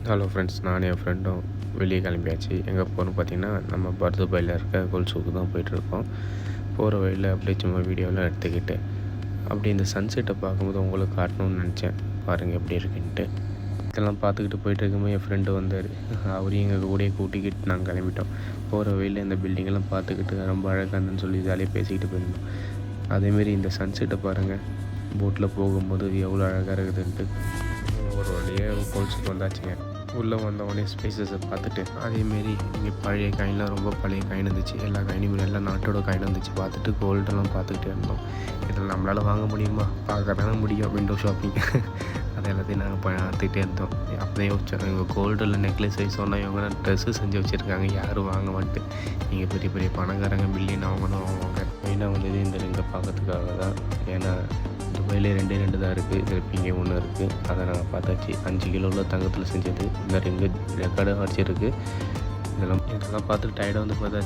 Hello friends, நானும் என் ஃப்ரெண்டும் வெளியே கிளம்பியாச்சு. எங்கே போகிறோன்னு பார்த்தீங்கன்னா, நம்ம பர்துபாயில் இருக்க கோல்சூக்கு தான் போயிட்டுருக்கோம். போகிற வழியில் அப்படியே சும்மா வீடியோலாம் எடுத்துக்கிட்டு அப்படியே இந்த சன்செட்டை பார்க்கும்போது உங்களுக்கு காட்டணும்னு நினச்சேன். பாருங்கள் எப்படி இருக்குன்ட்டு. இதெல்லாம் பார்த்துக்கிட்டு போயிட்டு இருக்கும்போது என் ஃப்ரெண்டு வந்தார். அவரையும் எங்கள் கூடயே கூட்டிக்கிட்டு நாங்கள் கிளம்பிட்டோம். போகிற வழியில் இந்த பில்டிங்கெல்லாம் பார்த்துக்கிட்டு ரொம்ப அழகாக இருந்துன்னு சொல்லி ஜாலியாக பேசிக்கிட்டு போயிருந்தோம். அதேமாரி இந்த சன்செட்டை பாருங்கள், போட்டில் போகும்போது எவ்வளோ அழகாக இருக்குதுன்ட்டு. ஒரு வழியாக கோல்சூக்கு வந்தாச்சுங்க. உள்ளே வந்தவொடனே ஸ்பேசஸை பார்த்துட்டு, அதேமாரி இங்கே பழைய காயின்லாம் ரொம்ப பழைய காயின் இருந்துச்சு. எல்லா காயினும் எல்லா நாட்டோட காயின் இருந்துச்சு. பார்த்துட்டு கோல்டெல்லாம் பார்த்துக்கிட்டே இருந்தோம். இதில் நம்மளால் வாங்க முடியுமா? பார்க்க தானே முடியும், விண்டோ ஷாப்பிங். அது எல்லாத்தையும் நாங்கள் பார்த்துக்கிட்டே இருந்தோம். அப்படியே யோசிச்சோம், இவங்க கோல்டில் நெக்லஸ் வைஸ் சொன்னால் இவங்க ட்ரெஸ்ஸு செஞ்சு வச்சுருக்காங்க, யாரும் வாங்க மாட்டேன். நீங்கள் பெரிய பெரிய பணக்காரங்க, மில்லியன் அவங்க தான் வாங்குவாங்க. மெயினாக வந்தது இந்த ரிங்கை பார்க்கறதுக்காக தான். ஏன்னா துபாயிலே 2 தான் இருக்குது. இதில் இங்கே ஒன்று இருக்குது, அதை நாங்கள் பார்த்தாச்சு. 5 கிலோவில் தங்கத்தில் செஞ்சது இந்த ரிங்கு ரெக்கார்டு அடிச்சிருக்கு. இதெல்லாம் பார்த்துட்டு டயர்டாக வந்து பார்த்தா